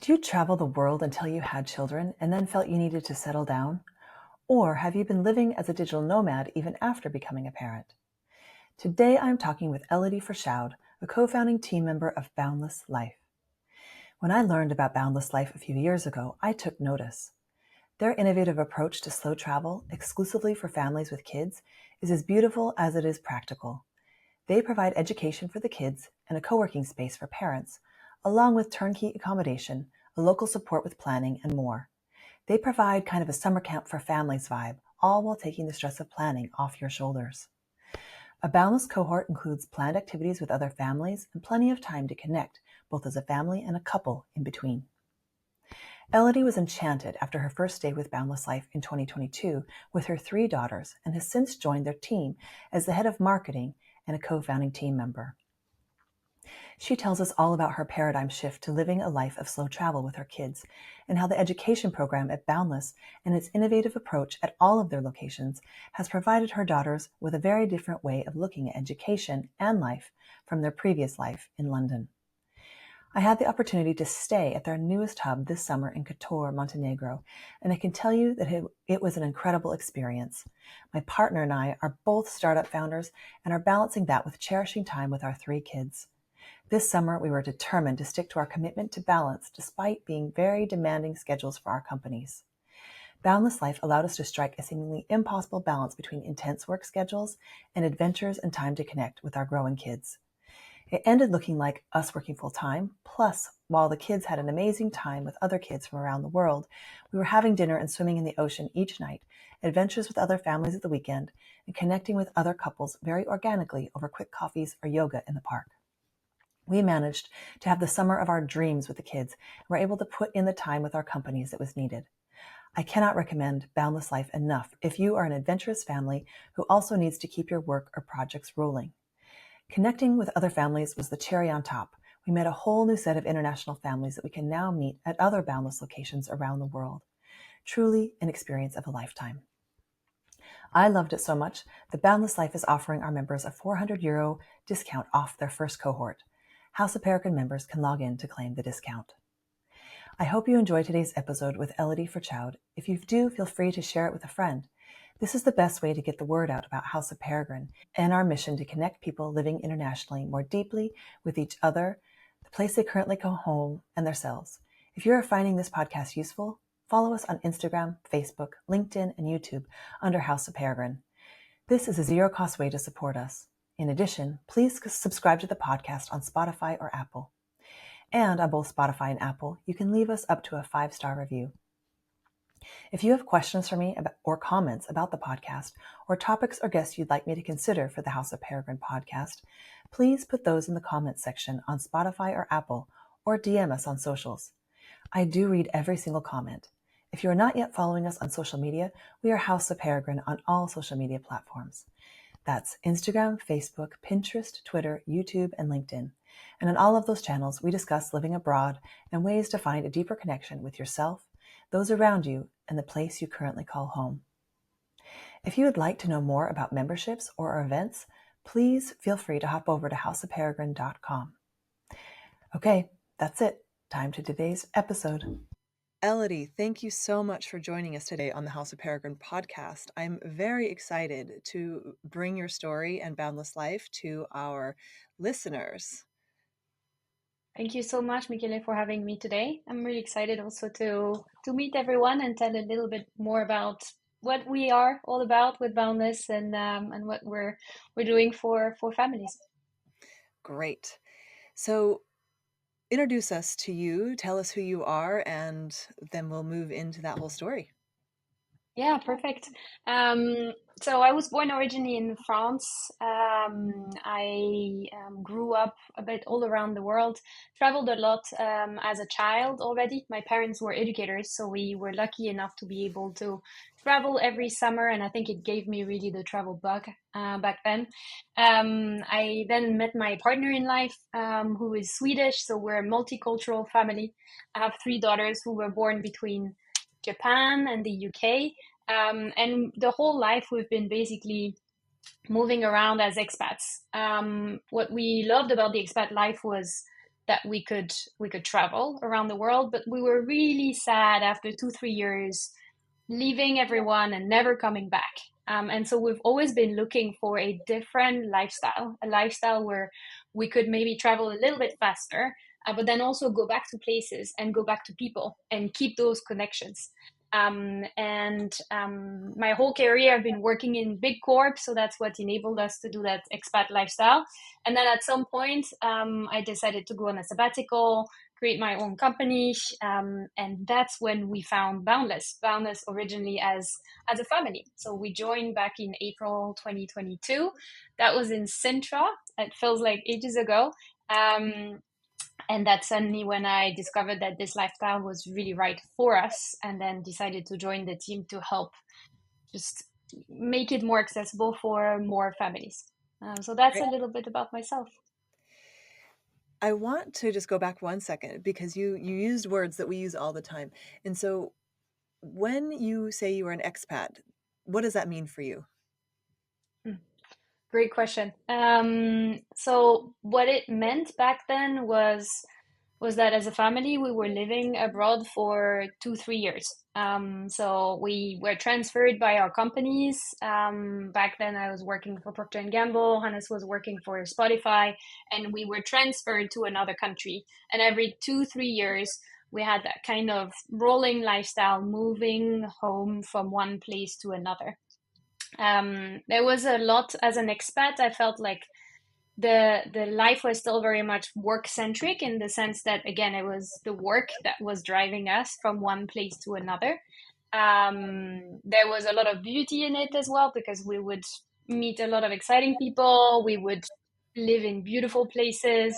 Did you travel the world until you had children and then felt you needed to settle down? Or have you been living as a digital nomad even after becoming a parent? Today I'm talking with Elodie Ferchaud, a co-founding team member of Boundless Life. When I learned about Boundless Life a few years ago, I took notice. Their innovative approach to slow travel, exclusively for families with kids, is as beautiful as it is practical. They provide education for the kids and a co-working space for parents, along with turnkey accommodation, a local support with planning, and more. They provide kind of a summer camp for families vibe, all while taking the stress of planning off your shoulders. A Boundless cohort includes planned activities with other families and plenty of time to connect, both as a family and a couple in between. Elodie was enchanted after her first day with Boundless Life in 2022 with her 3 daughters and has since joined their team as the head of marketing and a co-founding team member. She tells us all about her paradigm shift to living a life of slow travel with her kids and how the education program at Boundless and its innovative approach at all of their locations has provided her daughters with a very different way of looking at education and life from their previous life in London. I had the opportunity to stay at their newest hub this summer in Kotor, Montenegro, and I can tell you that it was an incredible experience. My partner and I are both startup founders and are balancing that with cherishing time with our 3 kids. This summer, we were determined to stick to our commitment to balance despite being very demanding schedules for our companies. Boundless Life allowed us to strike a seemingly impossible balance between intense work schedules and adventures and time to connect with our growing kids. It ended looking like us working full-time, plus, while the kids had an amazing time with other kids from around the world, we were having dinner and swimming in the ocean each night, adventures with other families at the weekend, and connecting with other couples very organically over quick coffees or yoga in the park. We managed to have the summer of our dreams with the kids and were able to put in the time with our companies that was needed. I cannot recommend Boundless Life enough if you are an adventurous family who also needs to keep your work or projects rolling. Connecting with other families was the cherry on top. We met a whole new set of international families that we can now meet at other Boundless locations around the world. Truly an experience of a lifetime. I loved it so much that Boundless Life is offering our members a €400 discount off their first cohort. House of Peregrine members can log in to claim the discount. I hope you enjoyed today's episode with Elodie Ferchaud. If you do, feel free to share it with a friend. This is the best way to get the word out about House of Peregrine and our mission to connect people living internationally more deeply with each other, the place they currently call home, and themselves. If you are finding this podcast useful, follow us on Instagram, Facebook, LinkedIn, and YouTube under House of Peregrine. This is a zero-cost way to support us. In addition, please subscribe to the podcast on Spotify or Apple. And on both Spotify and Apple, you can leave us up to a 5-star review. If you have questions for me or comments about the podcast or topics or guests you'd like me to consider for the House of Peregrine podcast, please put those in the comments section on Spotify or Apple or DM us on socials. I do read every single comment. If you are not yet following us on social media, we are House of Peregrine on all social media platforms. That's Instagram, Facebook, Pinterest, Twitter, YouTube, and LinkedIn. And on all of those channels, we discuss living abroad and ways to find a deeper connection with yourself, those around you, and the place you currently call home. If you would like to know more about memberships or our events, please feel free to hop over to houseofperegrine.com. Okay, that's it. Time to today's episode. Elodie, thank you so much for joining us today on the House of Peregrine podcast. I'm very excited to bring your story and Boundless Life to our listeners. Thank you so much, Mickelle, for having me today. I'm really excited also to meet everyone and tell a little bit more about what we are all about with Boundless and what we're doing for families. Great. So introduce us to you, tell us who you are, and then we'll move into that whole story. Yeah, perfect. So I was born originally in France. I grew up a bit all around the world, traveled a lot as a child already. My parents were educators, so we were lucky enough to be able to travel every summer, and I think it gave me really the travel bug back then. I then met my partner in life, who is Swedish, so we're a multicultural family. I have 3 daughters who were born between Japan and the UK. And the whole life we've been basically moving around as expats. What we loved about the expat life was that we could travel around the world, but we were really sad after 2 3 years leaving everyone and never coming back. And so we've always been looking for a different lifestyle, a lifestyle where we could maybe travel a little bit faster, but then also go back to places and go back to people and keep those connections. My whole career, I've been working in big corp, so that's what enabled us to do that expat lifestyle. And then at some point, I decided to go on a sabbatical, create my own company, and that's when we found Boundless. Boundless originally as a family. So we joined back in April 2022. That was in Sintra. It feels like ages ago. And that's suddenly when I discovered that this lifestyle was really right for us, and then decided to join the team to help just make it more accessible for more families. So that's a little bit about myself. I want to just go back 1 second because you used words that we use all the time. And so when you say you are an expat, what does that mean for you? Great question. So what it meant back then was that as a family we were living abroad for 2 3 years. So we were transferred by our companies. Back then I was working for Procter and Gamble. Hannes was working for Spotify, and we were transferred to another country. And every 2 3 years we had that kind of rolling lifestyle, moving home from one place to another. There was a lot as an expat. I felt like the life was still very much work centric, in the sense that again it was the work that was driving us from one place to another. There was a lot of beauty in it as well, because we would meet a lot of exciting people. We would live in beautiful places.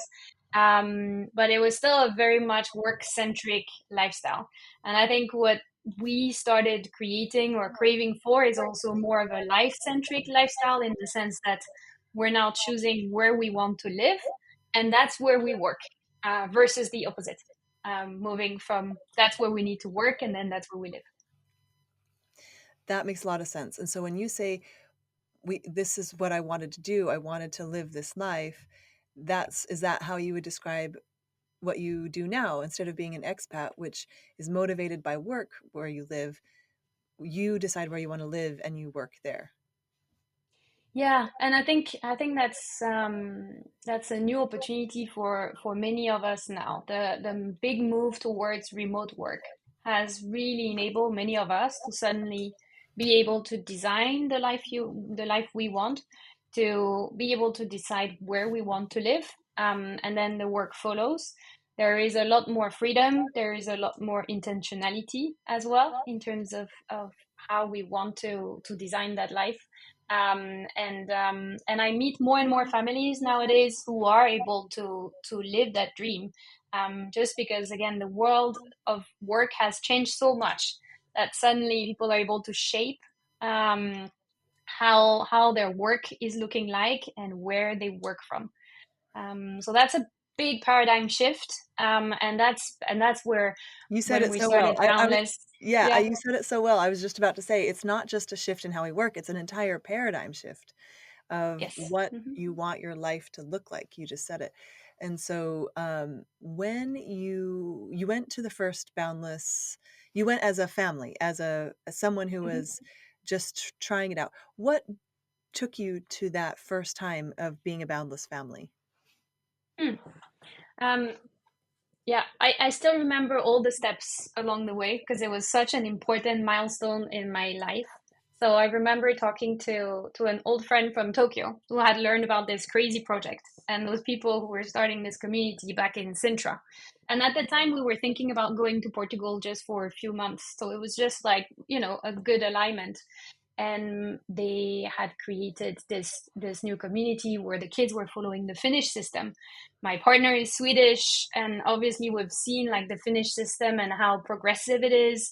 But it was still a very much work centric lifestyle. And I think what we started creating or craving for is also more of a life centric lifestyle, in the sense that we're now choosing where we want to live, and that's where we work, versus the opposite. Moving from that's where we need to work, and then that's where we live. That makes a lot of sense. And so when you say this is what I wanted to do, I wanted to live this life, is that how you would describe what you do now? Instead of being an expat, which is motivated by work where you live, you decide where you want to live and you work there. Yeah, and I think that's a new opportunity for many of us now. The big move towards remote work has really enabled many of us to suddenly be able to design the life we want, to be able to decide where we want to live, and then the work follows. There is a lot more freedom. There is a lot more intentionality as well, in terms of how we want to design that life. And I meet more and more families nowadays who are able to live that dream, just because again the world of work has changed so much that suddenly people are able to shape, how their work is looking like and where they work from. So that's a big paradigm shift, and that's where You said when it we so well. started I was, Boundless. yeah, Yeah. you said it so well. I was just about to say it's not just a shift in how we work, it's an entire paradigm shift of Yes. what you want your life to look like. You just said it. And so when you went to the first Boundless, you went as a family, as someone who Mhm. was just trying it out. What took you to that first time of being a Boundless family? Mm. Um, Yeah, I still remember all the steps along the way, because it was such an important milestone in my life. So I remember talking to an old friend from Tokyo who had learned about this crazy project and those people who were starting this community back in Sintra. And at the time, we were thinking about going to Portugal just for a few months. So it was just like, a good alignment. And they had created this new community where the kids were following the Finnish system. My partner is Swedish, and obviously we've seen like the Finnish system and how progressive it is.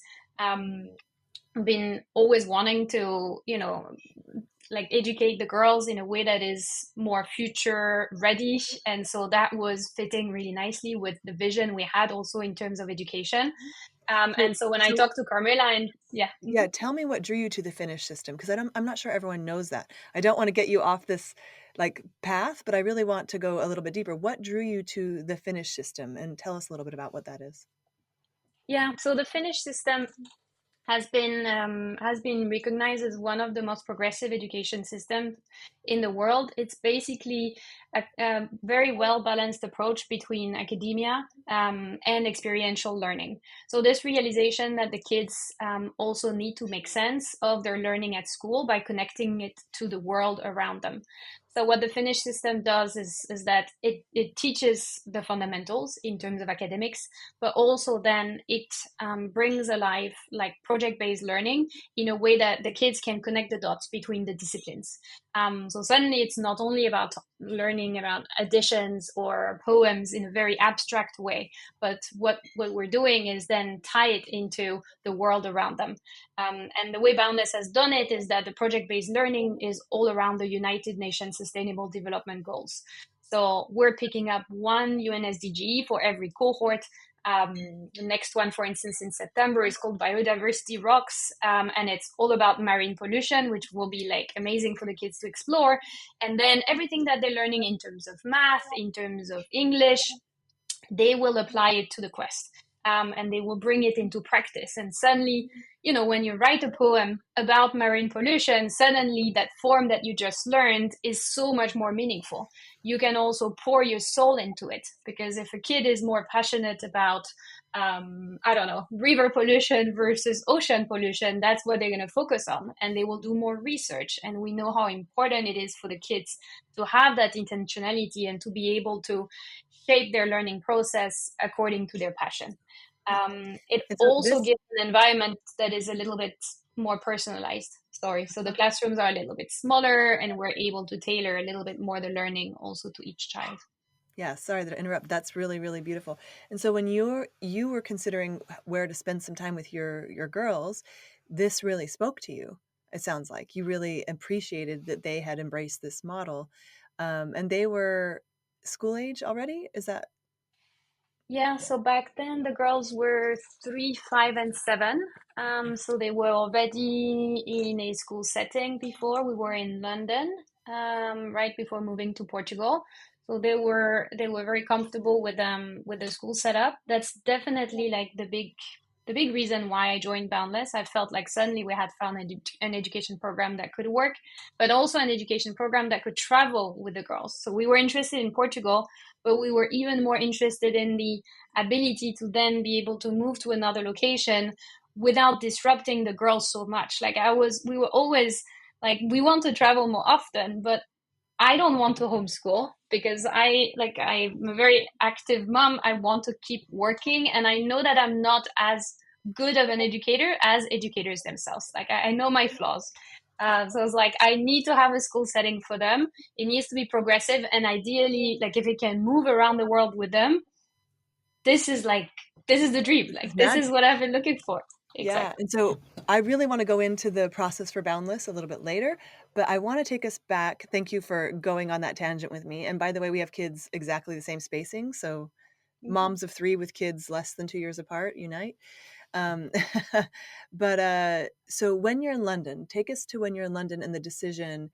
Been always wanting to, like educate the girls in a way that is more future ready, and so that was fitting really nicely with the vision we had also in terms of education. So, And so when I so talked to Carmela, and yeah. yeah, tell me what drew you to the Finnish system, because I'm not sure everyone knows that. I don't want to get you off this like path, but I really want to go a little bit deeper. What drew you to the Finnish system, and tell us a little bit about what that is. Yeah, so the Finnish system has been recognized as one of the most progressive education systems in the world. It's basically a very well balanced approach between academia and experiential learning. So this realization that the kids also need to make sense of their learning at school by connecting it to the world around them. So what the Finnish system does is that it teaches the fundamentals in terms of academics, but also then it brings alive like project-based learning in a way that the kids can connect the dots between the disciplines. So suddenly it's not only about learning about additions or poems in a very abstract way, but what we're doing is then tie it into the world around them. And the way Boundless has done it is that the project-based learning is all around the United Nations Sustainable Development Goals. So we're picking up one UN SDG for every cohort. The next one, for instance, in September is called Biodiversity Rocks, and it's all about marine pollution, which will be like amazing for the kids to explore. And then everything that they're learning in terms of math, in terms of English, they will apply it to the quest. And they will bring it into practice. And suddenly, when you write a poem about marine pollution, suddenly that form that you just learned is so much more meaningful. You can also pour your soul into it, because if a kid is more passionate about, I don't know, river pollution versus ocean pollution, that's what they're going to focus on. And they will do more research. And we know how important it is for the kids to have that intentionality and to be able to shape their learning process according to their passion. It And so also this, gives an environment that is a little bit more personalized. Sorry. So the classrooms are a little bit smaller and we're able to tailor a little bit more the learning also to each child. yeah, sorry that I interrupt. That's really, really beautiful. And so when you were considering where to spend some time with your girls, this really spoke to you. It sounds like you really appreciated that they had embraced this model, and they were school age already. Is that Yeah, so back then the girls were 3, 5, and 7. So they were already in a school setting before. We were in London, right before moving to Portugal. So they were very comfortable with the school setup. That's definitely like the big reason why I joined Boundless. I felt like suddenly we had found an education program that could work, but also an education program that could travel with the girls. So we were interested in Portugal, but we were even more interested in the ability to then be able to move to another location without disrupting the girls so much. We were always like, we want to travel more often, but I don't want to homeschool because I'm a very active mom. I want to keep working, and I know that I'm not as good of an educator as educators themselves. Like I know my flaws. So I was like, I need to have a school setting for them. It needs to be progressive, and ideally, like if it can move around the world with them, this is like this is the dream. Like is this magic? is what I've been looking for. Yeah, Exactly. and so I really want to go into the process for Boundless a little bit later, but I want to take us back. Thank you for going on that tangent with me. And by the way, we have kids exactly the same spacing, so moms of three with kids less than 2 years apart unite. Um, but so when you're in London, take us to when you're in London and the decision.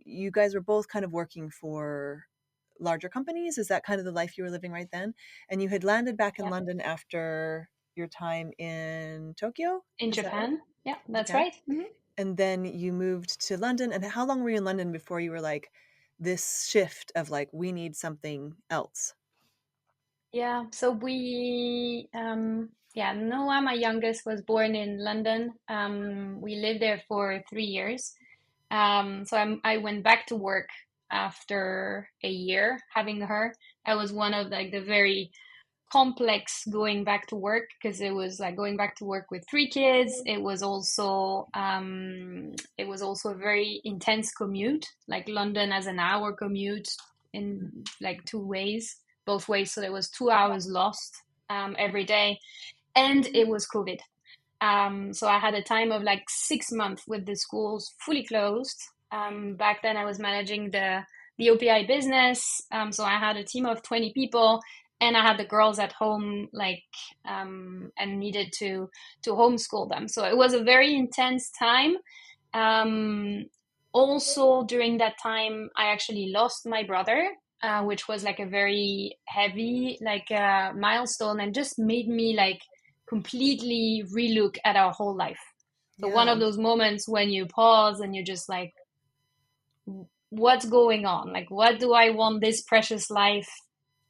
You guys were both kind of working for larger companies. Is that kind of the life you were living right then? And you had landed back in Yeah. London after your time in Tokyo. In Is that right? Japan. Yeah, that's Japan. right. Mhm. And then you moved to London. And how long were you in London before you were like this shift of like, we need something else? Yeah, so Noah, my youngest, was born in London. We lived there for 3 years. I went back to work after a year having her. I was one of like the very complex going back to work because it was like going back to work with 3 kids. It was also a very intense commute. Like London has an hour commute in like two ways, both ways. So there was 2 hours lost every day, and it was COVID. So I had a time of like 6 months with the schools fully closed. Back then, I was managing the OPI business. So I had a team of 20 people, and I had the girls at home, and needed to homeschool them. So it was a very intense time. Um, Also during that time, I actually lost my brother, which was like a very heavy like milestone, and just made me like completely relook at our whole life. So one Yeah. of those moments when you pause and you're just like, what's going on? Like, what do I want this precious life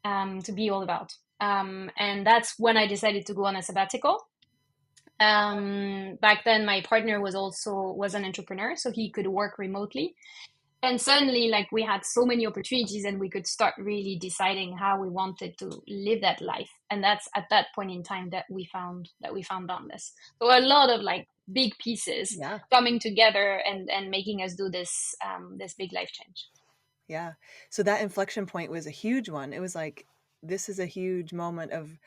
to be all about? And that's when I decided to go on a sabbatical. Back then, my partner was an entrepreneur, so he could work remotely. And suddenly, like we had so many opportunities, and we could start really deciding how we wanted to live that life. And that's at that point in time that we found Boundless. So a lot of like big pieces Yeah. coming together and making us do this big life change. Yeah. So that inflection point was a huge one. It was like, this is a huge moment of,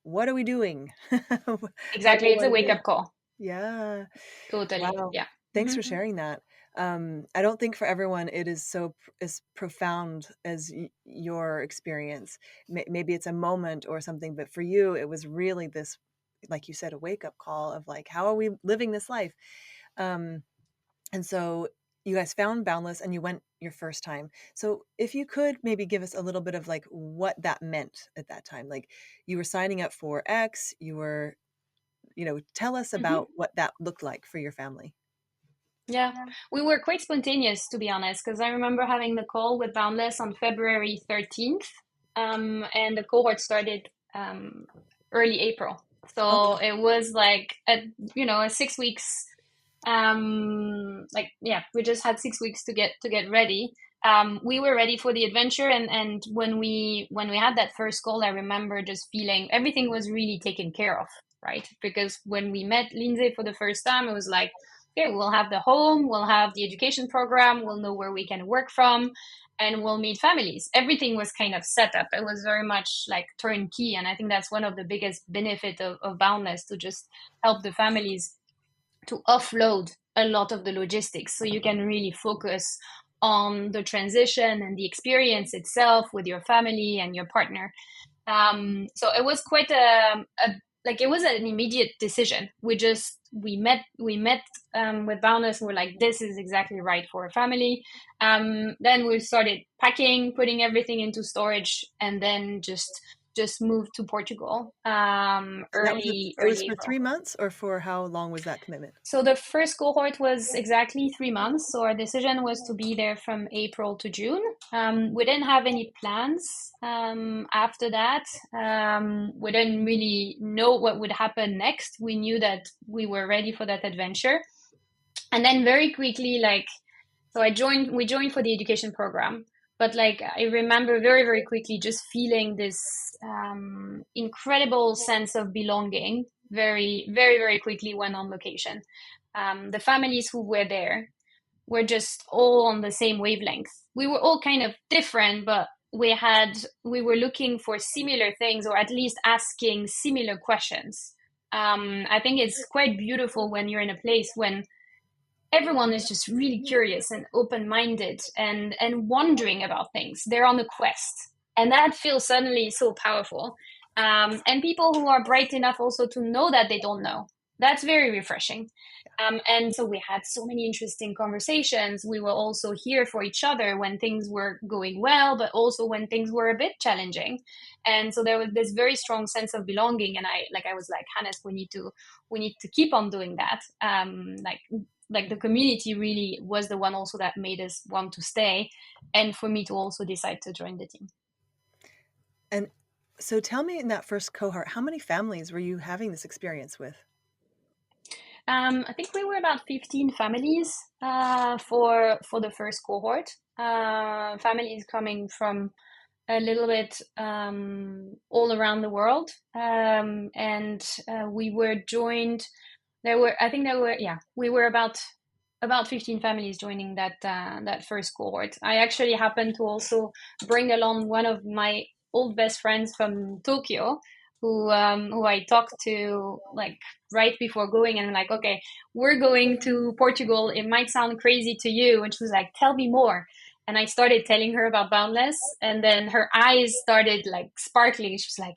what are we doing? What do Exactly, I it's a want to wake do? up call. Yeah. Totally, Wow. yeah. Thanks for sharing that. I don't think for everyone it is so as profound as your experience. Maybe it's a moment or something, but for you, it was really this, like you said, a wake up call of like, how are we living this life? Um, and so you guys found Boundless and you went your first time. So if you could maybe give us a little bit of like what that meant at that time, like you were signing up for X, you were, tell us Mhm. about what that looked like for your family. Yeah, we were quite spontaneous, to be honest, because I remember having the call with Boundless on February 13th, and the cohort started early April. So Okay. it was like a 6 weeks. Like yeah, we just had 6 weeks to get ready. We were ready for the adventure, and when we had that first call, I remember just feeling everything was really taken care of, right? Because when we met Lindsay for the first time, it was like, okay, we'll have the home, we'll have the education program, we'll know where we can work from, and we'll meet families. Everything was kind of set up. It was very much like turnkey, and I think that's one of the biggest benefit of Boundless, to just help the families to offload a lot of the logistics, so you can really focus on the transition and the experience itself with your family and your partner. So it was quite a like it was an immediate decision. We met with Boundless, and we're like, this is exactly right for a family. Then we started packing, putting everything into storage, and then just moved to Portugal So that was it was early for April. 3 months, or for how long was that commitment? So the first cohort was exactly 3 months. So our decision was to be there from April to June. We didn't have any plans after that. We didn't really know what would happen next. We knew that we were ready for that adventure. And then very quickly, like, so we joined for the education program. But like, I remember very, very quickly just feeling this incredible sense of belonging very, very, very quickly when on location. The families who were there were just all on the same wavelength. We were all kind of different, but we were looking for similar things, or at least asking similar questions. I think it's quite beautiful when you're in a place when everyone is just really curious and open-minded and wondering about things. They're on a quest, and that feels suddenly so powerful. And people who are bright enough also to know that they don't know, that's very refreshing. And so we had so many interesting conversations. We were also here for each other when things were going well, but also when things were a bit challenging. And so there was this very strong sense of belonging. And I was like, Hannes, we need to keep on doing that. Like the community really was the one also that made us want to stay, and for me to also decide to join the team. And so tell me, in that first cohort, how many families were you having this experience with? I think we were about 15 families for the first cohort. Families coming from a little bit all around the world, and we were joined. We were about 15 families joining that first cohort. I actually happened to also bring along one of my old best friends from Tokyo, who I talked to like right before going, and I'm like, okay, we're going to Portugal. It might sound crazy to you, and she was like, tell me more. And I started telling her about Boundless, and then her eyes started like sparkling. She was like,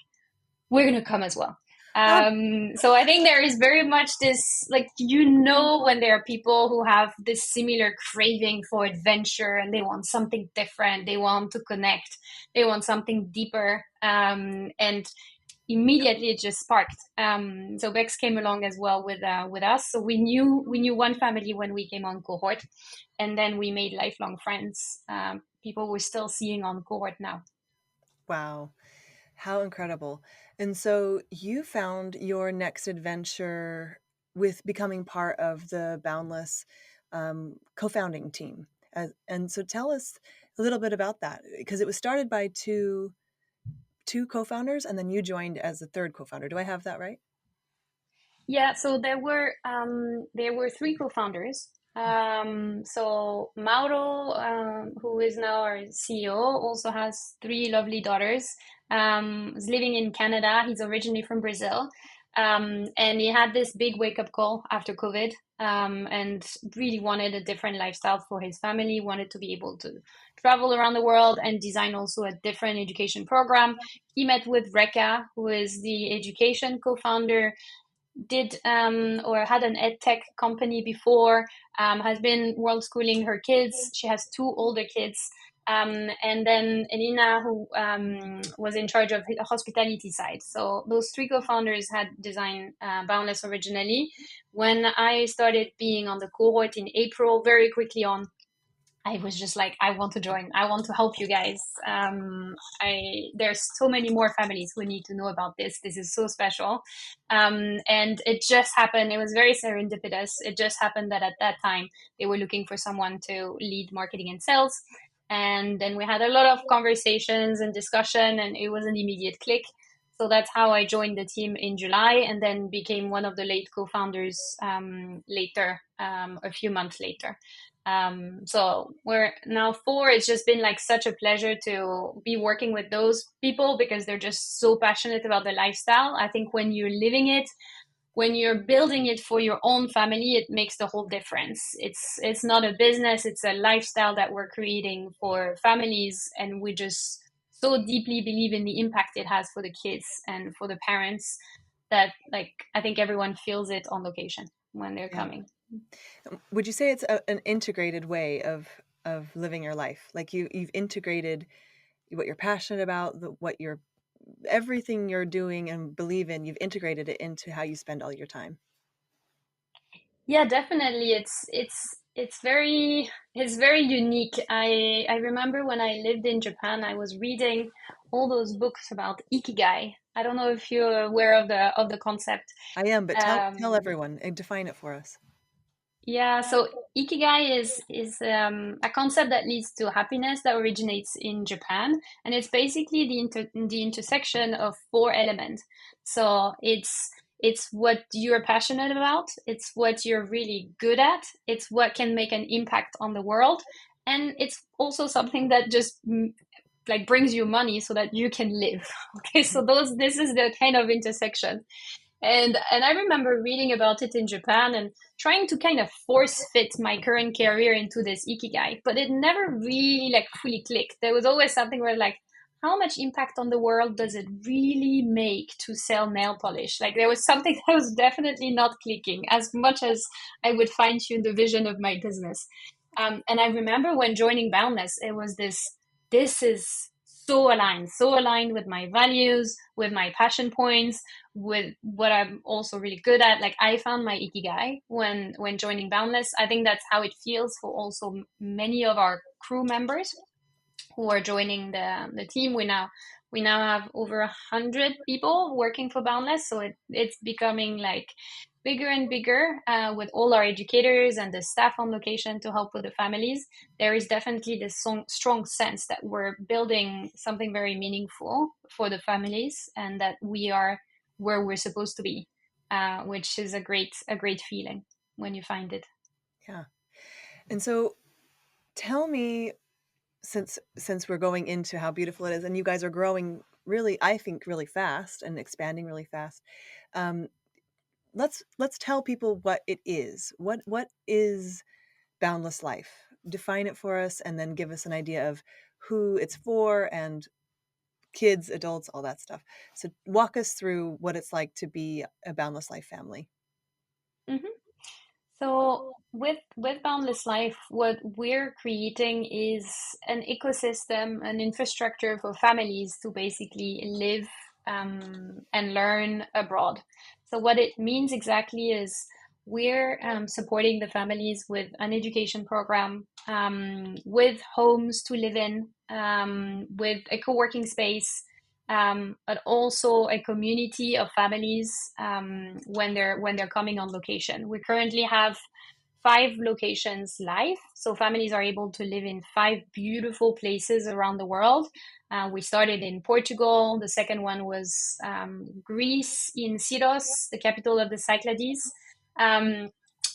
we're gonna come as well. So I think there is very much this, like, when there are people who have this similar craving for adventure and they want something different, they want to connect, they want something deeper, and immediately it just sparked. So Bex came along as well with us. So we knew one family when we came on Cohort, and then we made lifelong friends. People we're still seeing on Cohort now. Wow. How incredible. And so you found your next adventure with becoming part of the Boundless co-founding team. And so tell us a little bit about that, because it was started by two co-founders, and then you joined as a third co-founder. Do I have that right? Yeah, so there were three co-founders. So Mauro, who is now our CEO, also has three lovely daughters. Is living in Canada. He's originally from Brazil, and he had this big wake-up call after COVID, and really wanted a different lifestyle for his family. Wanted to be able to travel around the world and design also a different education program. He met with Reka, who is the education co-founder, did or had an ed tech company before, has been world schooling her kids. She has two older kids. And then Elina, who was in charge of the hospitality side. So those three co-founders had designed Boundless originally. When I started being on the cohort in April, very quickly on, I was just like, I want to join. I want to help you guys. There's so many more families who need to know about this. This is so special, and it just happened. It was very serendipitous. It just happened that at that time they were looking for someone to lead marketing and sales, and then we had a lot of conversations and discussion, and it was an immediate click. So that's how I joined the team in July, and then became one of the late co-founders later, a few months later. So we're now four. It's just been like such a pleasure to be working with those people because they're just so passionate about the lifestyle. I think when you're living it, when you're building it for your own family, it makes the whole difference. It's not a business, it's a lifestyle that we're creating for families, and we just so deeply believe in the impact it has for the kids and for the parents that, like, I think everyone feels it on location when they're Yeah. coming. Would you say it's an integrated way of living your life? Like you've integrated what you're passionate about, what you're everything you're doing and believe in, you've integrated it into how you spend all your time. Yeah, definitely. It's very unique. I remember when I lived in Japan, I was reading all those books about ikigai. I don't know if you're aware of the concept. I am, but tell Um, everyone and define it for us. yeah, so ikigai is a concept that leads to happiness that originates in Japan, and it's basically the intersection of four elements. So it's what you're passionate about, it's what you're really good at, it's what can make an impact on the world, and it's also something that just like brings you money so that you can live. Okay, so those this is the kind of intersection. And I remember reading about it in Japan and trying to kind of force fit my current career into this ikigai, but it never really like fully clicked. There was always something where like, how much impact on the world does it really make to sell nail polish? Like there was something that was definitely not clicking as much as I would fine tune the vision of my business. And I remember when joining Boundless, it was this is so aligned with my values, with my passion points, with what I'm also really good at. Like I found my ikigai when joining Boundless. I think that's how it feels for also many of our crew members who are joining the team. We now have over 100 people working for Boundless, so it's becoming like bigger and bigger with all our educators and the staff on location to help with the families. There is definitely this strong sense that we're building something very meaningful for the families and that we are where we're supposed to be, which is a great feeling when you find it. Yeah. And so tell me, since we're going into how beautiful it is and you guys are growing really, I think, really fast and expanding really fast. Um, let's tell people what it is. What is Boundless Life? Define it for us and then give us an idea of who it's for and kids, adults, all that stuff. So walk us through what it's like to be a Boundless Life family. Mhm. So with Boundless Life, what we're creating is an ecosystem, an infrastructure for families to basically live and learn abroad. So what it means exactly is we're supporting the families with an education program, with homes to live in, with a co-working space, but also a community of families when they're coming on location. We currently have 5 locations live, so families are able to live in 5 beautiful places around the world. We started in Portugal. The second one was Greece in Syros, the capital of the Cyclades.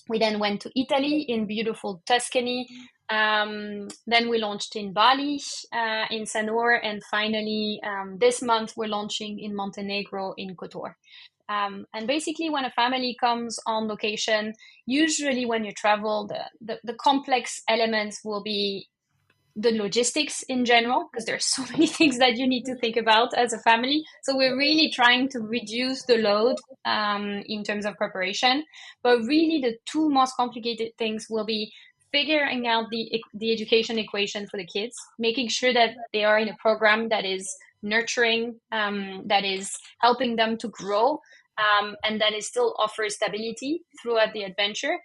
We then went to Italy in beautiful Tuscany. Then we launched in Bali, in Sanur, and finally this month we're launching in Montenegro in Kotor. And basically, when a family comes on location, usually when you travel, the complex elements will be the logistics in general, because there's so many things that you need to think about as a family. So we're really trying to reduce the load in terms of preparation. But really, the two most complicated things will be figuring out the education equation for the kids, making sure that they are in a program that is nurturing, that is helping them to grow, and that is still offers stability throughout the adventure.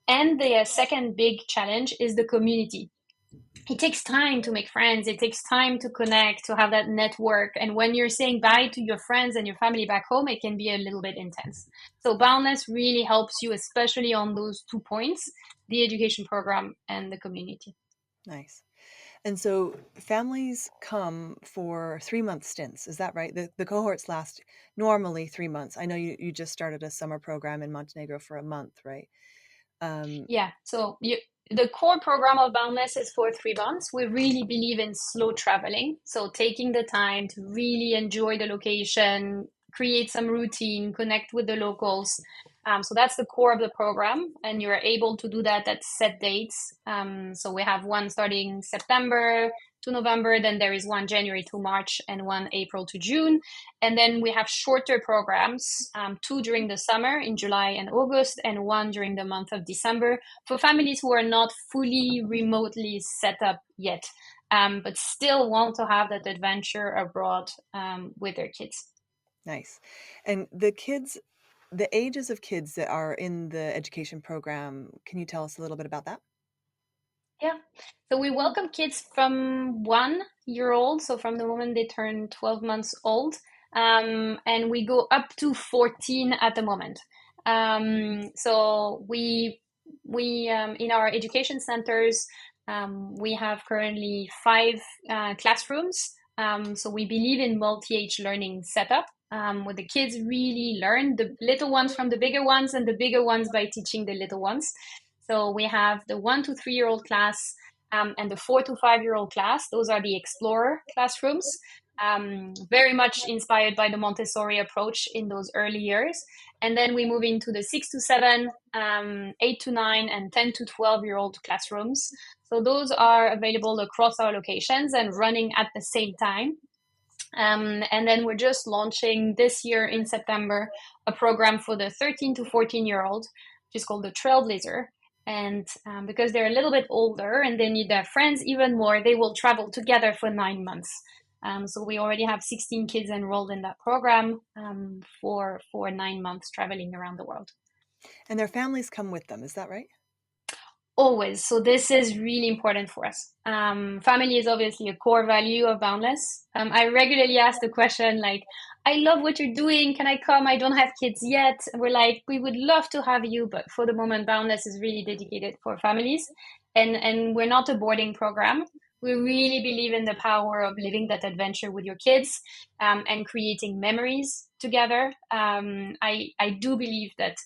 And the second big challenge is the community. It takes time to make friends. It takes time to connect, to have that network. And when you're saying bye to your friends and your family back home, it can be a little bit intense. So Boundless really helps you, especially on those 2 points, the education program and the community. Nice. And so families come for 3-month stints. Is that right? The cohorts last normally 3 months. I know you just started a summer program in Montenegro for a month, right? Yeah. The core program of Boundless is for 3 months. We really believe in slow traveling. So taking the time to really enjoy the location, create some routine, connect with the locals. So that's the core of the program. And you're able to do that at set dates. So we have one starting September to November, then there is one January to March, and one April to June. And then we have shorter programs, 2 during the summer in July and August, and 1 during the month of December for families who are not fully remotely set up yet, but still want to have that adventure abroad with their kids. Nice. And the ages of kids that are in the education program, can you tell us a little bit about that? Yeah. So we welcome kids from 1 year old, so from the moment they turn 12 months old, and we go up to 14 at the moment. So we in our education centers, we have currently 5 classrooms. So we believe in multi-age learning setup. Where the kids really learn, the little ones from the bigger ones, and the bigger ones by teaching the little ones. So we have the 1 to 3 year old class, and the 4 to 5 year old class. Those are the explorer classrooms, very much inspired by the Montessori approach in those early years. And then we move into the 6 to 7, 8 to 9, and 10 to 12 year old classrooms. So those are available across our locations and running at the same time. And then we're just launching this year in September a program for the 13 to 14 year old, which is called the Trailblazer. And because they're a little bit older and they need their friends even more, they will travel together for 9 months. So we already have 16 kids enrolled in that program, for 9 months traveling around the world. And their families come with them, is that right? Always. So this is really important for us. Family is obviously a core value of Boundless. I regularly ask the question like, I love what you're doing. Can I come? I don't have kids yet. We're like, we would love to have you, but for the moment, Boundless is really dedicated for families. And we're not a boarding program. We really believe in the power of living that adventure with your kids, and creating memories together. I do believe that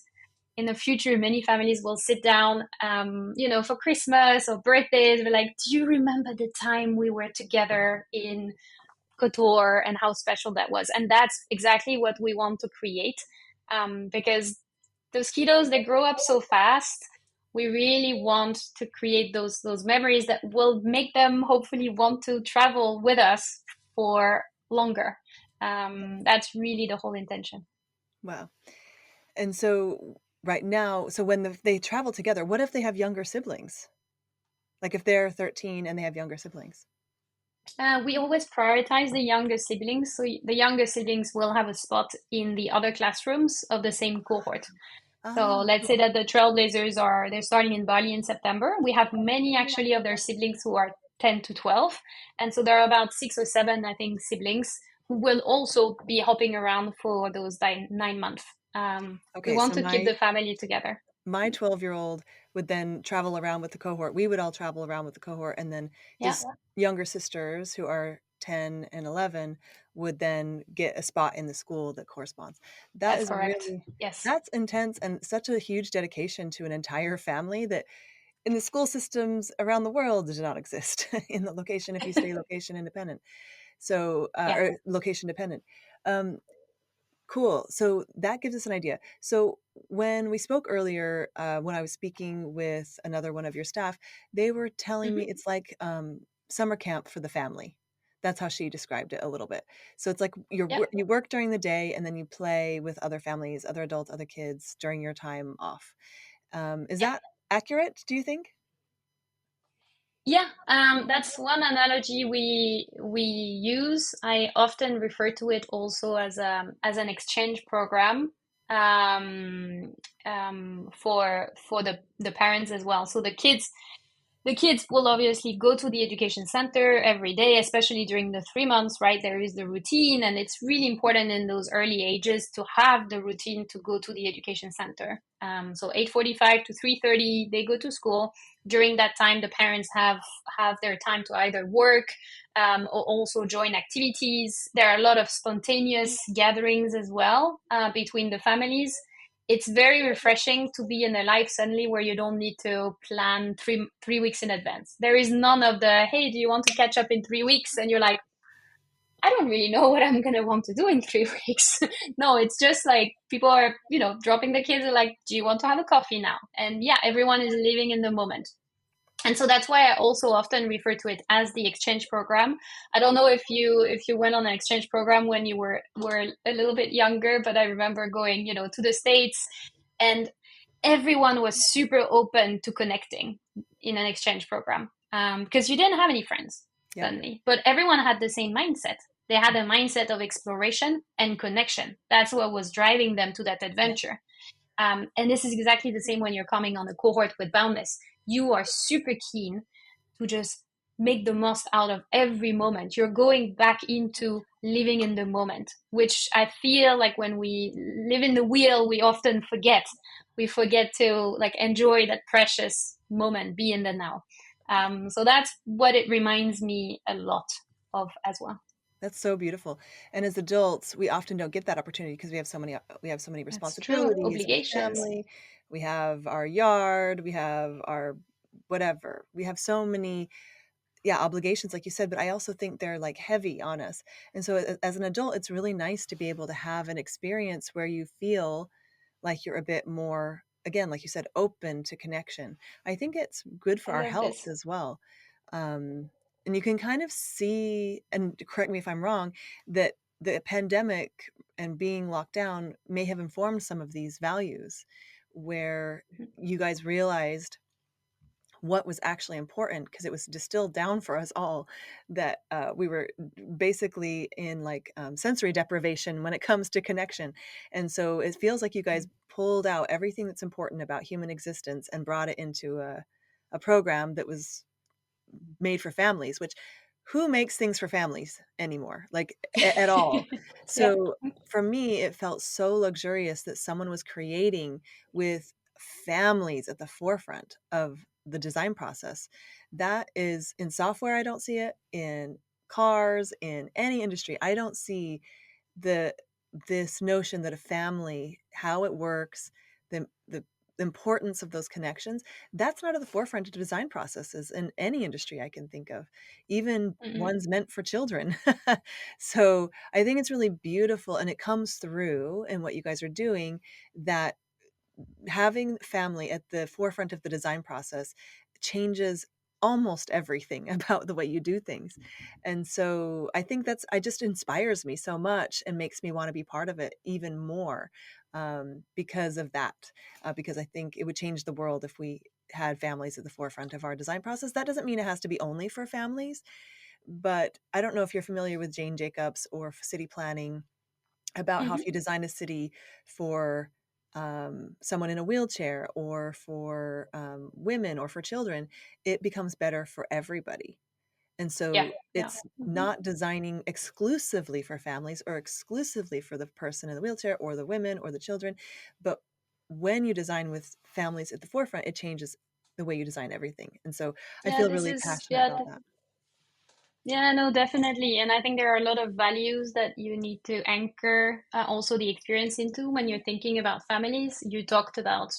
in the future, many families will sit down, for Christmas or birthdays. We're like, do you remember the time we were together in Kotor and how special that was? And that's exactly what we want to create, because those kiddos, they grow up so fast. We really want to create those memories that will make them hopefully want to travel with us for longer. That's really the whole intention. Wow. And so right now, so when they travel together, what if they have younger siblings? Like if they're 13 and they have younger siblings? We always prioritize the younger siblings. So the younger siblings will have a spot in the other classrooms of the same cohort. So Oh, let's say cool. that the Trailblazers they're starting in Bali in September. We have many actually of their siblings who are 10 to 12. And so there are about 6 or 7, I think, siblings who will also be hopping around for those 9 months. We Okay, want so to keep the family together. my 12-year-old would then travel around with the cohort. We would all travel around with the cohort, and then Yeah, his younger sisters, who are 10 and 11, would then get a spot in the school that corresponds. That that's is correct. really Yes. that's intense and such a huge dedication to an entire family that in the school systems around the world does not exist in the location if you stay location independent. So, Yeah. or location dependent. Um, Cool. So that gives us an idea. So when we spoke earlier, when I was speaking with another one of your staff, they were telling me Hmm. it's like summer camp for the family. That's how she described it a little bit. So it's like Yep. you work during the day and then you play with other families, other adults, other kids during your time off. Is Yeah. that accurate, do you think? Yeah, that's one analogy we use. I often refer to it also as an exchange program for the parents as well. So the kids will obviously go to the education center every day, especially during the 3 months, right? There is the routine, and it's really important in those early ages to have the routine to go to the education center. So 8:45 to 3:30, they go to school. During that time, the parents have their time to either work or also join activities. There are a lot of spontaneous gatherings as well between the families. It's very refreshing to be in a life suddenly where you don't need to plan three weeks in advance. There is none of the, hey, do you want to catch up in 3 weeks? And you're like, I don't really know what I'm gonna want to do in 3 weeks. No, it's just like people are, dropping the kids and like, do you want to have a coffee now? And yeah, everyone is living in the moment. And so that's why I also often refer to it as the exchange program. I don't know if you went on an exchange program when you were a little bit younger, but I remember going, to the States, and everyone was super open to connecting in an exchange program because you didn't have any friends Yep. suddenly, but everyone had the same mindset. They had a mindset of exploration and connection. That's what was driving them to that Yep. adventure. And this is exactly the same when you're coming on a cohort with Boundless. You are super keen to just make the most out of every moment. You're going back into living in the moment, which I feel like when we live in the wheel, we often forget. We forget to like enjoy that precious moment, be in the now. So that's what it reminds me a lot of as well. That's so beautiful. And as adults, we often don't get that opportunity because we have so many That's true. responsibilities, our Obligations. family, we have our yard, we have our whatever. We have so many obligations like you said, but I also think they're like heavy on us. And so as an adult, it's really nice to be able to have an experience where you feel like you're a bit more, again, like you said, open to connection. I think it's good I for our love health this. as well. Um, and you can kind of see, and correct me if I'm wrong, that the pandemic and being locked down may have informed some of these values where you guys realized what was actually important because it was distilled down for us all that we were basically in like sensory deprivation when it comes to connection. And so it feels like you guys pulled out everything that's important about human existence and brought it into a program that was made for families, which who makes things for families anymore, like at all? Yeah. So for me, it felt so luxurious that someone was creating with families at the forefront of the design process. That is in software, I don't see it in cars, in any industry. I don't see the this notion that a family, how it works, the importance of those connections, that's not at the forefront of design processes in any industry I can think of, even Mm-mm. ones meant for children. So I think it's really beautiful, and it comes through in what you guys are doing, that having family at the forefront of the design process changes almost everything about the way you do things. And so I think I just inspires me so much and makes me want to be part of it even more, because of that. Because I think it would change the world if we had families at the forefront of our design process. That doesn't mean it has to be only for families, but I don't know if you're familiar with Jane Jacobs or city planning, about how if Hmm. you design a city for someone in a wheelchair, or for women, or for children, it becomes better for everybody. And Yeah, so yeah. it's Hmm. not designing exclusively for families or exclusively for the person in the wheelchair or the women or the children. But when you design with families at the forefront, it changes the way you design everything. And so I Yeah, feel this really is, passionate yeah, about that. yeah, no, definitely. And I think there are a lot of values that you need to anchor also the experience into when you're thinking about families. You talked about,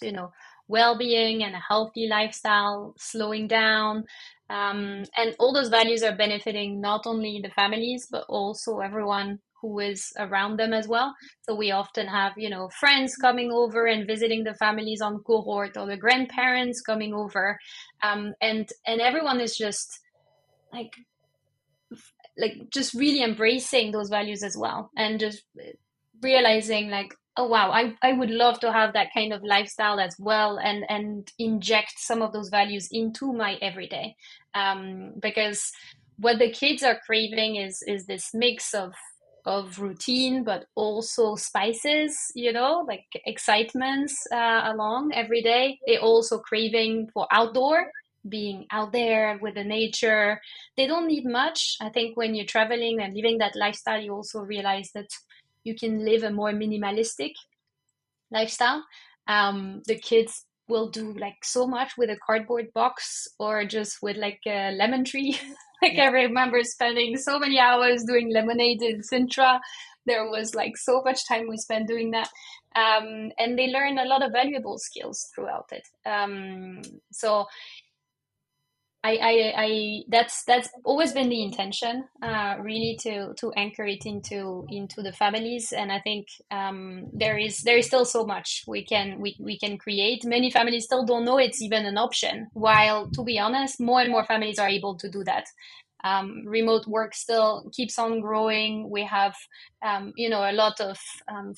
well-being and a healthy lifestyle, slowing down. And all those values are benefiting not only the families, but also everyone who is around them as well. So we often have, friends coming over and visiting the families on cohort, or the grandparents coming over. And everyone is just like just really embracing those values as well, and just realizing like, oh wow, I would love to have that kind of lifestyle as well, and inject some of those values into my everyday, because what the kids are craving is this mix of routine, but also spices, like excitements along every day. They also craving for outdoor, being out there with the nature. They don't need much. I think when you're traveling and living that lifestyle, you also realize that you can live a more minimalistic lifestyle. The kids will do like so much with a cardboard box, or just with like a lemon tree. Like I Yeah. remember spending so many hours doing lemonade in Sintra. There was like so much time we spent doing that. And they learn a lot of valuable skills throughout it. So that's always been the intention, really to anchor it into the families. And I think there is still so much we can create. Many families still don't know it's even an option. While, to be honest, more and more families are able to do that. Remote work still keeps on growing. We have a lot of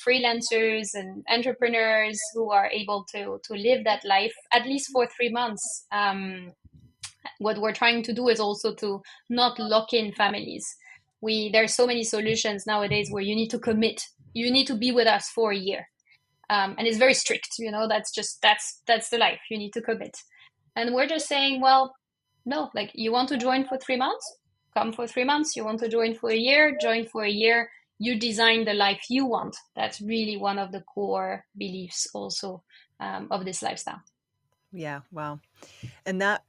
freelancers and entrepreneurs who are able to live that life at least for 3 months. What we're trying to do is also to not lock in families. There's so many solutions nowadays where you need to commit. You need to be with us for a year, and it's very strict. That's the life. You need to commit, and we're just saying, well, no, like, you want to join for 3 months, come for 3 months. You want to join for a year, join for a year. You design the life you want. That's really one of the core beliefs also, of this lifestyle. Yeah. Wow. And that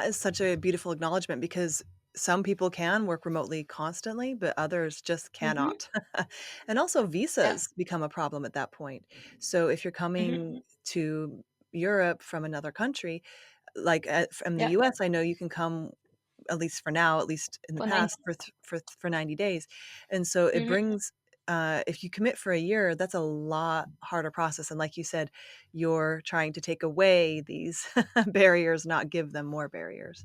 is such a beautiful acknowledgement, because some people can work remotely constantly, but others just Hmm. cannot. And also Yeah. visas become a problem at that point. So if you're coming Hmm. to Europe from another country, like from the Yeah. US, I know you can come, at least for now, at least in the For nine. past, for 90 days. And so it Hmm. brings, if you commit for a year, that's a lot harder process. And like you said, you're trying to take away these barriers, not give them more barriers.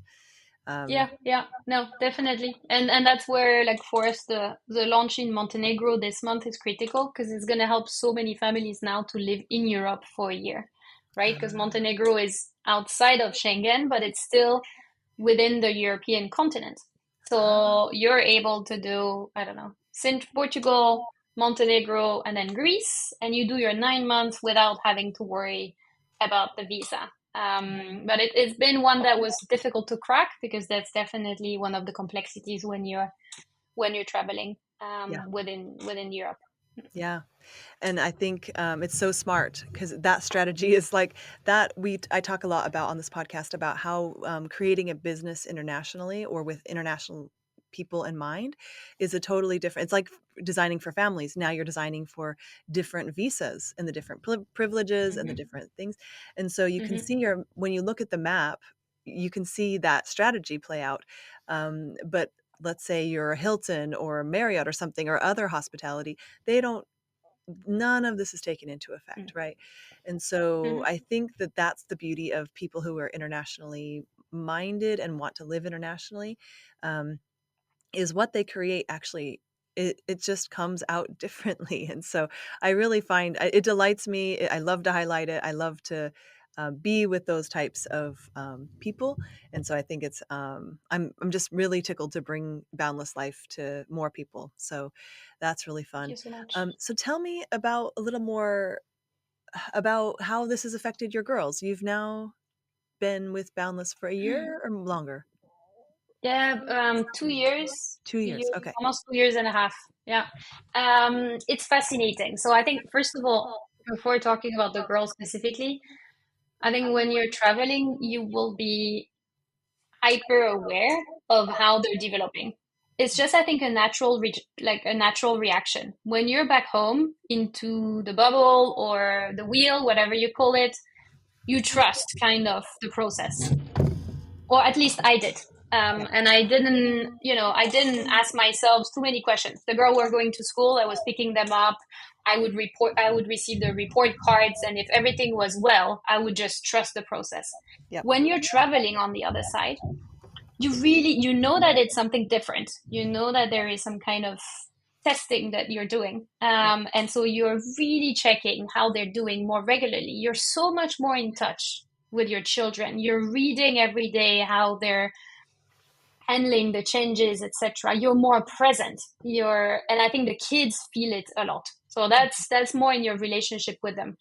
Um, Yeah, yeah, no, definitely. And that's where, like, for us, the launch in Montenegro this month is critical, because it's going to help so many families now to live in Europe for a year, right? Because Montenegro is outside of Schengen, but it's still within the European continent. uh, So you're able to do, I don't know, Portugal, Montenegro, and then Greece, and you do your 9 months without having to worry about the visa. But it's been one that was difficult to crack, because that's definitely one of the complexities when you're traveling, yeah, within Europe. yeah. And I think it's so smart, because that strategy is like that. I talk a lot about on this podcast about how creating a business internationally, or with international people in mind, is a totally different. It's like designing for families. Now you're designing for different visas and the different privileges and the Hmm. different things. And so you can Hmm. see when you look at the map, you can see that strategy play out. But let's say you're a Hilton or a Marriott or something, or other hospitality, they don't, none of this is taken into effect, right? And so Hmm. I think that that's the beauty of people who are internationally minded and want to live internationally, is what they create actually, it just comes out differently. And so I really find it delights me. I love to highlight it. I love to be with those types of people. And so I think it's I'm just really tickled to bring Boundless Life to more people. So that's really Thank fun. you so much. So tell me about a little more about how this has affected your girls. You've now been with Boundless for a year or longer? Yeah, 2 years, 2 years. Okay. almost 2 years and a half. Yeah. It's fascinating. So I think, first of all, before talking about the girls specifically, I think when you're traveling, you will be hyper aware of how they're developing. It's just, I think, a natural like a natural reaction. When you're back home into the bubble or the wheel, whatever you call it, you trust kind of the process, or at least I did. And I didn't, I didn't ask myself too many questions. The girl were going to school, I was picking them up. I would receive the report cards, and if everything was well, I would just trust the process. Yep. When you're traveling on the other side, you know that it's something different. You know that there is some kind of testing that you're doing. And so you're really checking how they're doing more regularly. You're so much more in touch with your children. You're reading every day how they're handling the changes, etc. You're more present. And I think the kids feel it a lot. So that's more in your relationship with them.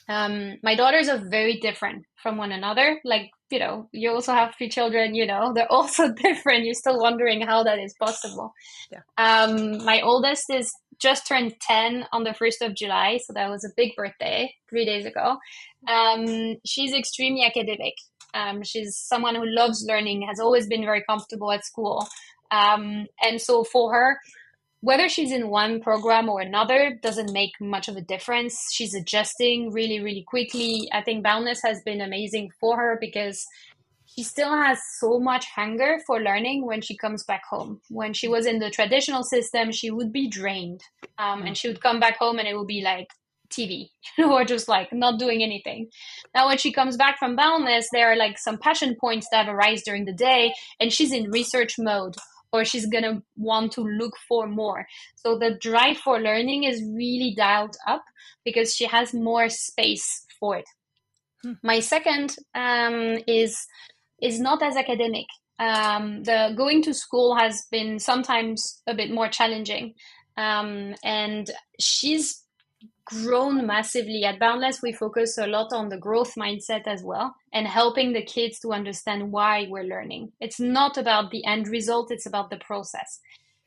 My daughters are very different from one another. Like, you also have 3 children, they're also different. You're still wondering how that is possible. Yeah. My oldest is just turned 10 on the 1st of July. So that was a big birthday 3 days ago. She's extremely academic. She's someone who loves learning, has always been very comfortable at school. And so for her, whether she's in one program or another doesn't make much of a difference. She's adjusting really, really quickly. I think Boundless has been amazing for her because she still has so much hunger for learning when she comes back home. When she was in the traditional system, she would be drained. And she would come back home and it would be like TV, or just like not doing anything. Now, when she comes back from Boundless, there are like some passion points that arise during the day, and she's in research mode, or she's going to want to look for more. So the drive for learning is really dialed up because she has more space for it. My second is not as academic. The going to school has been sometimes a bit more challenging, and she's grown massively. At Boundless, we focus a lot on the growth mindset as well, and helping the kids to understand why we're learning. It's not about the end result, it's about the process.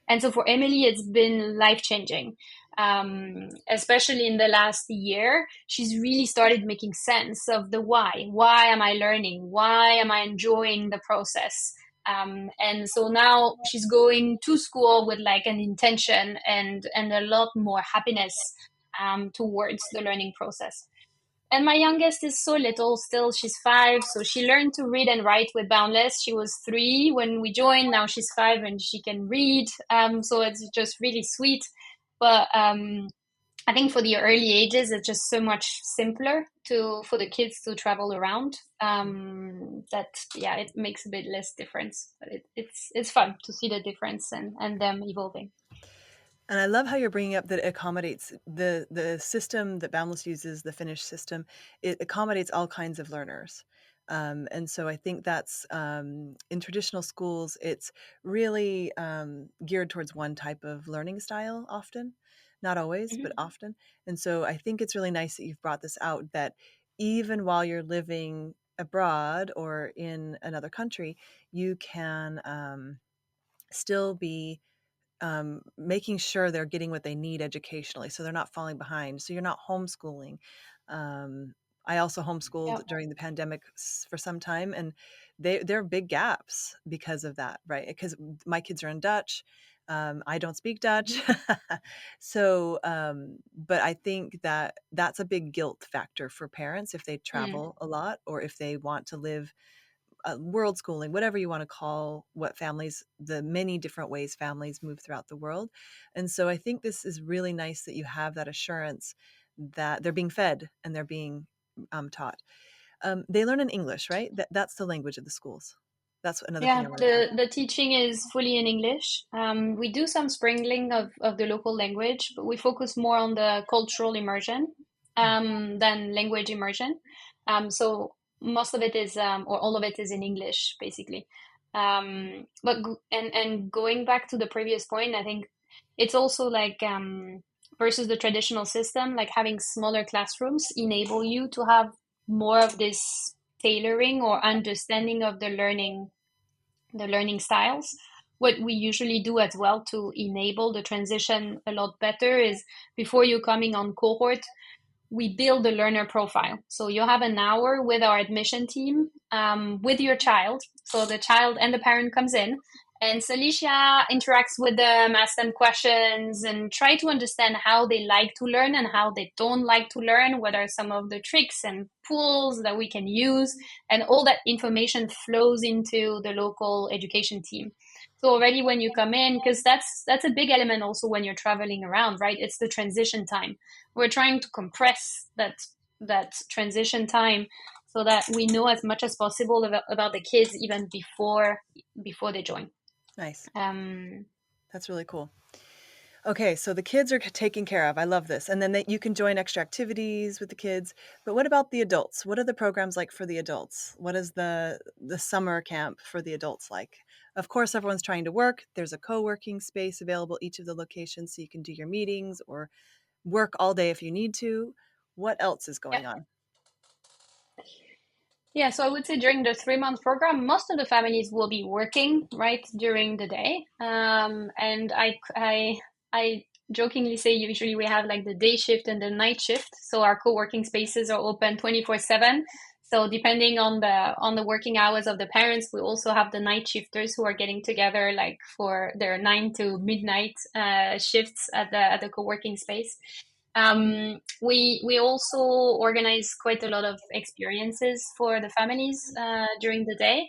And so for Emily, it's been life changing. Especially in the last year, she's really started making sense of the why. Why am I learning? Why am I enjoying the process? And so now she's going to school with like an intention and a lot more happiness towards the learning process. And my youngest is so little still. She's 5, so she learned to read and write with Boundless. She was 3 when we joined. Now she's 5 and she can read. So it's just really sweet. But I think for the early ages, it's just so much simpler for the kids to travel around. That yeah, it makes a bit less difference. But it's fun to see the difference and them evolving. And I love how you're bringing up that it accommodates the system that Boundless uses, the Finnish system. It accommodates all kinds of learners. And so I think that's in traditional schools, it's really geared towards one type of learning style often, not always, but Mm-hmm. often. And so I think it's really nice that you've brought this out, that even while you're living abroad or in another country, you can still be making sure they're getting what they need educationally, so they're not falling behind. So you're not homeschooling. I also Yeah. homeschooled during the pandemic for some time, and there are big gaps because of that, right? Because my kids are in Dutch. I don't speak Dutch. Mm-hmm. So, but I think that that's a big guilt factor for parents if they Mm. travel a lot or if they want to live world schooling, whatever you want to call what families, the many different ways families move throughout the world. And so I think this is really nice that you have that assurance that they're being fed and they're being taught. They learn in English, right? That's the language of the schools. That's another thing Yeah, I wanted to ask. the teaching is fully in English. We do some sprinkling of the local language, but we focus more on the cultural immersion than language immersion. So most of it is, or all of it is in English, basically. And going back to the previous point, I think it's also like versus the traditional system, like having smaller classrooms enable you to have more of this tailoring or understanding of the learning styles. What we usually do as well to enable the transition a lot better is before you coming on cohort, we build a learner profile. So you have an hour with our admission team with your child. So the child and the parent comes in, and Celicia interacts with them, asks them questions, and try to understand how they like to learn and how they don't like to learn. What are some of the tricks and tools that we can use? And all that information flows into the local education team. So already when you come in, because that's a big element also when you're traveling around, right? It's the transition time. We're trying to compress that transition time so that we know as much as possible about the kids even before they join. Nice. Um, That's really cool. Okay, so the kids are taken care of. I love this. And then you can join extra activities with the kids. But what about the adults? What are the programs like for the adults? What is the summer camp for the adults like? Of course, everyone's trying to work. There's a co-working space available each of the locations so you can do your meetings or work all day if you need to. What else is yeah. going on? Yeah, so I would say during the 3 month program, most of the families will be working right during the day. And I jokingly say usually we have like the day shift and the night shift. So our co-working spaces are open 24/7. So depending on the working hours of the parents, we also have the night shifters who are getting together like for their 9 to midnight shifts at the co-working space. We also organize quite a lot of experiences for the families during the day.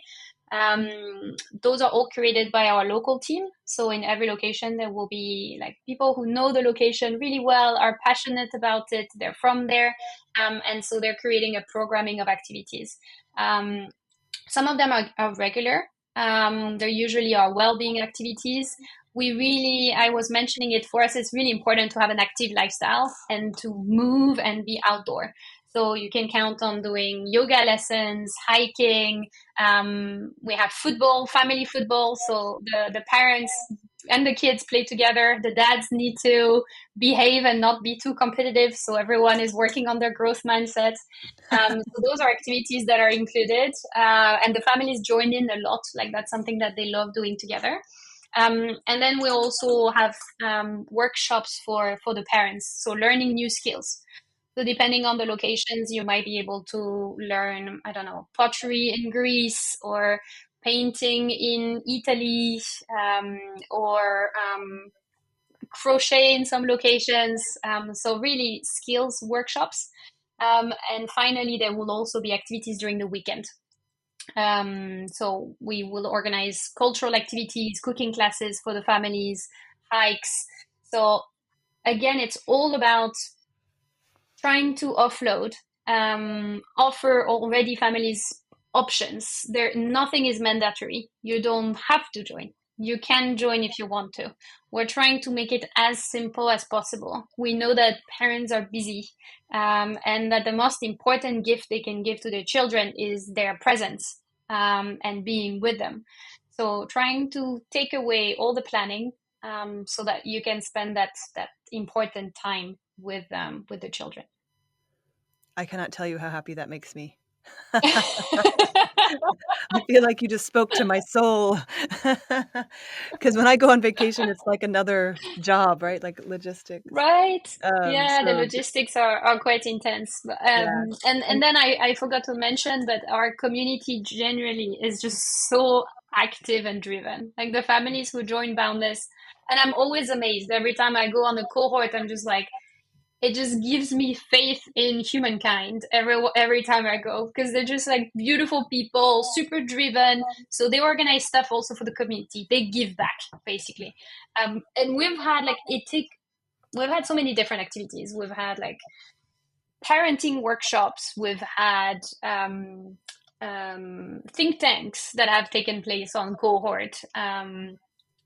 Those are all created by our local team. So in every location, there will be like people who know the location really well, are passionate about it. They're from there, and so they're creating a programming of activities. Um, some of them are regular. There usually are well-being activities. I was mentioning it for us, it's really important to have an active lifestyle and to move and be outdoor. So you can count on doing yoga lessons, hiking. We have football, family football. So the parents and the kids play together. The dads need to behave and not be too competitive. So everyone is working on their growth mindset. So those are activities that are included, and the families join in a lot. Like that's something that they love doing together. And then we also have workshops for the parents, so learning new skills. So depending on the locations, you might be able to learn, I don't know, pottery in Greece or painting in Italy, or crochet in some locations. So really skills workshops. And finally, there will also be activities during the weekend. So we will organize cultural activities, cooking classes for the families, hikes. So again, it's all about trying to offload, offer already families options. There, nothing is mandatory. You don't have to join. You can join if you want to. We're trying to make it as simple as possible. We know that parents are busy, and that the most important gift they can give to their children is their presence, and being with them. So trying to take away all the planning, so that you can spend that important time with the children. I cannot tell you how happy that makes me. I feel like you just spoke to my soul. Because when I go on vacation, it's like another job, right? Like logistics. Right. Yeah, the So logistics are quite intense. yeah. And And then I forgot to mention that our community generally is just so active and driven. Like the families who join Boundless, and I'm always amazed every time I go on a cohort. I'm just like, it just gives me faith in humankind every time I go, because they're just like beautiful people, super driven. So they organize stuff also for the community. They give back basically. And we've had so many different activities. We've had like parenting workshops. We've had think tanks that have taken place on Cohort.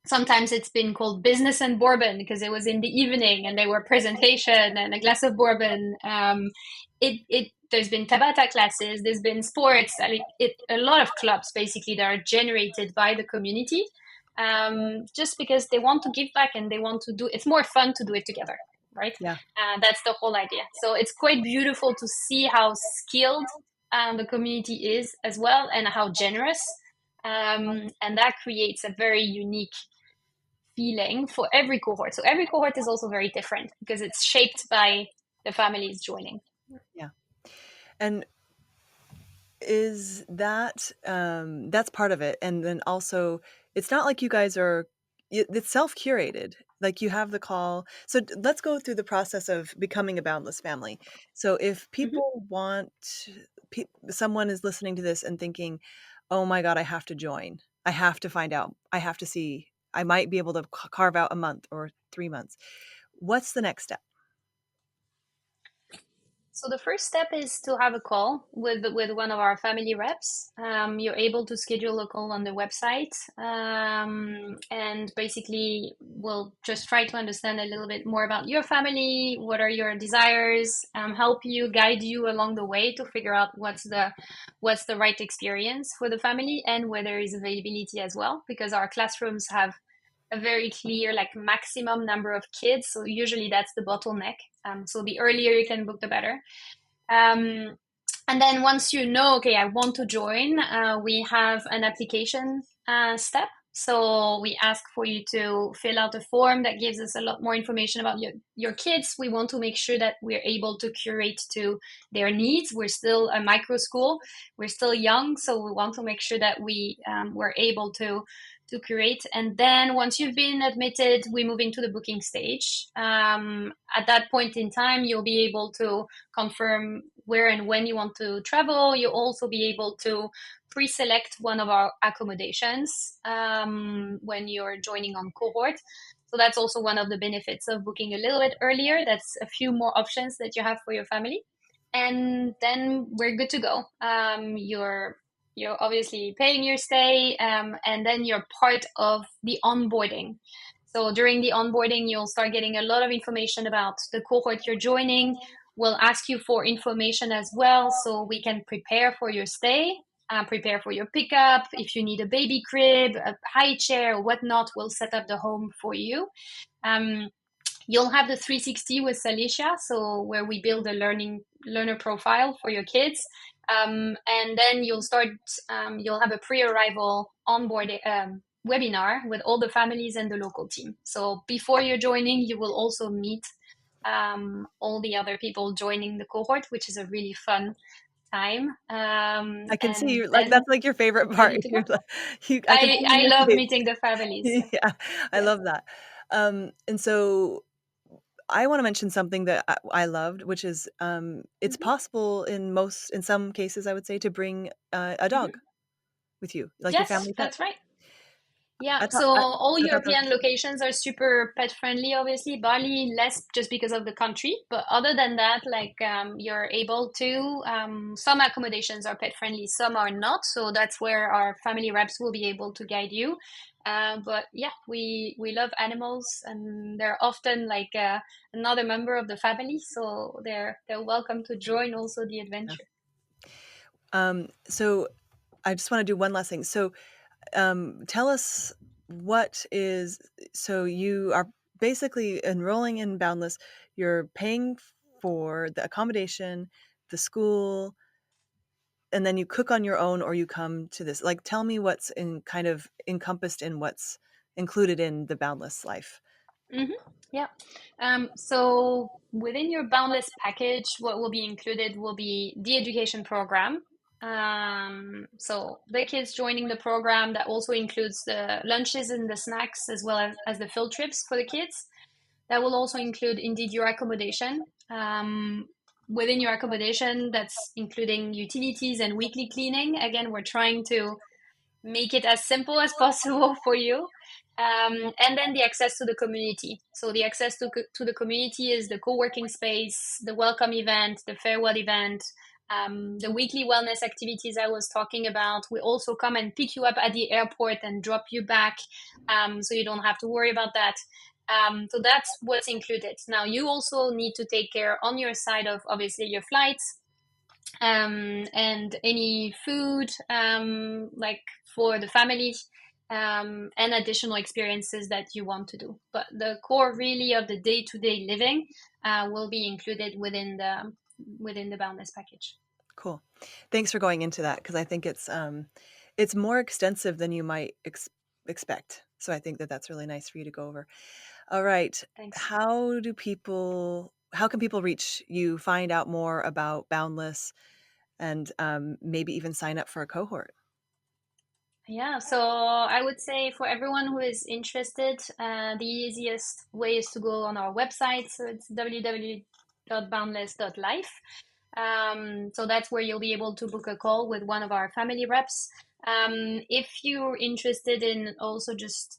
Sometimes it's been called business and bourbon because it was in the evening and there were presentation and a glass of bourbon. There's been Tabata classes, there's been sports, a lot of clubs basically that are generated by the community, just because they want to give back and they want to do. It's more fun to do it together, right? Yeah. That's the whole idea. So it's quite beautiful to see how skilled the community is as well, and how generous. And that creates a very unique feeling for every cohort. So every cohort is also very different because it's shaped by the families joining. Yeah. And is that that's part of it? And then also, it's not like you guys are, it's self-curated. Like you have the call. So let's go through the process of becoming a Boundless family. So if people want, someone is listening to this and thinking, oh my God, I have to join. I have to find out. I have to see. I might be able to carve out a month or 3 months. What's the next step? So the first step is to have a call with one of our family reps. You're able to schedule a call on the website, and basically we'll just try to understand a little bit more about your family. What are your desires? Help you, guide you along the way to figure out what's the right experience for the family and where there is availability as well. Because our classrooms have a very clear maximum number of kids, so usually that's the bottleneck. So the earlier you can book, the better. And then once you know, okay, I want to join, we have an application step. So we ask for you to fill out a form that gives us a lot more information about your kids. We want to make sure that we're able to curate to their needs. We're still a micro school. We're still young, so we want to make sure that we're able to curate. And then once you've been admitted, we move into the booking stage. At that point in time, you'll be able to confirm where and when you want to travel. You'll also be able to pre-select one of our accommodations when you're joining on Cohort. So that's also one of the benefits of booking a little bit earlier. That's a few more options that you have for your family. And then we're good to go. You're obviously paying your stay, and then you're part of the onboarding. So during the onboarding, you'll start getting a lot of information about the cohort you're joining. We'll ask you for information as well, so we can prepare for your stay, prepare for your pickup. If you need a baby crib, a high chair, or whatnot, we'll set up the home for you. You'll have the 360 with Salicia, so where we build a learner profile for your kids. And then you'll have a pre-arrival onboard webinar with all the families and the local team. So before you're joining, you will also meet all the other people joining the cohort, which is a really fun time. I can see you Then that's like your favorite part. I can see I your love face. meeting the families. Yeah, I love that. And so I want to mention something that I loved, which is it's possible in some cases, I would say, to bring a dog with you, like your Yes, family pet. that's right. Yeah, I thought so I, all I thought that European locations are super pet friendly, obviously. Bali less just because of the country, but other than that, you're able to, some accommodations are pet friendly, some are not. So that's where our family reps will be able to guide you. But yeah, we love animals, and they're often another member of the family, so they're welcome to join also the adventure. So I just want to do one last thing. So tell us so you are basically enrolling in Boundless. You're paying for the accommodation, the school, and then you cook on your own, or you come to this. Like, tell me what's kind of encompassed in what's included in the Boundless life. Mm-hmm. Yeah. So within your Boundless package, what will be included will be the education program. So the kids joining the program, that also includes the lunches and the snacks, as well as the field trips for the kids. That will also include indeed your accommodation. Within your accommodation, that's including utilities and weekly cleaning. Again, we're trying to make it as simple as possible for you. And then the access to the community. So the access to the community is the co-working space, the welcome event, the farewell event, the weekly wellness activities I was talking about. We also come and pick you up at the airport and drop you back, so you don't have to worry about that. So that's what's included. Now, you also need to take care on your side of obviously your flights, and any food, like for the family, and additional experiences that you want to do. But the core really of the day-to-day living will be included within the Boundless package. Cool. Thanks for going into that, because I think it's more extensive than you might expect. So I think that that's really nice for you to go over. All right. Thanks. How can people reach you, find out more about Boundless, and maybe even sign up for a cohort? Yeah, so I would say for everyone who is interested, the easiest way is to go on our website. So it's www.boundless.life. So that's where you'll be able to book a call with one of our family reps. If you're interested in also just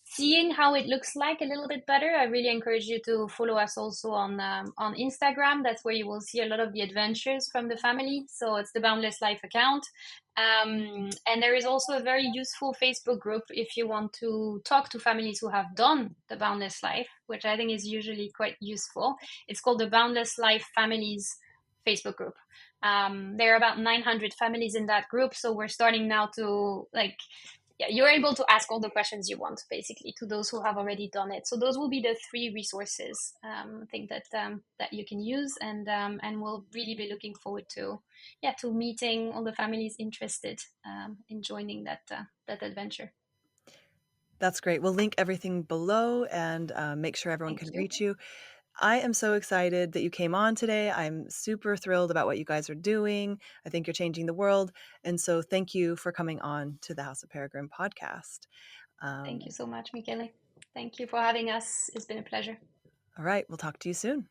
seeing how it looks like a little bit better, I really encourage you to follow us also on Instagram. That's where you will see a lot of the adventures from the family. So it's the Boundless Life account. And there is also a very useful Facebook group if you want to talk to families who have done the Boundless Life, which I think is usually quite useful. It's called the Boundless Life Families Facebook group. There are about 900 families in that group. So we're starting now to yeah, you're able to ask all the questions you want, basically, to those who have already done it. So those will be the three resources, I think that you can use, and we'll really be looking forward to meeting all the families interested in joining that adventure. That's great. We'll link everything below and make sure everyone Thank can you. reach you. I am so excited that you came on today. I'm super thrilled about what you guys are doing. I think you're changing the world. And so thank you for coming on to the House of Peregrine podcast. Thank you Um, so much, Michele. Thank you for having us. It's been a pleasure. all right. We'll talk to you soon.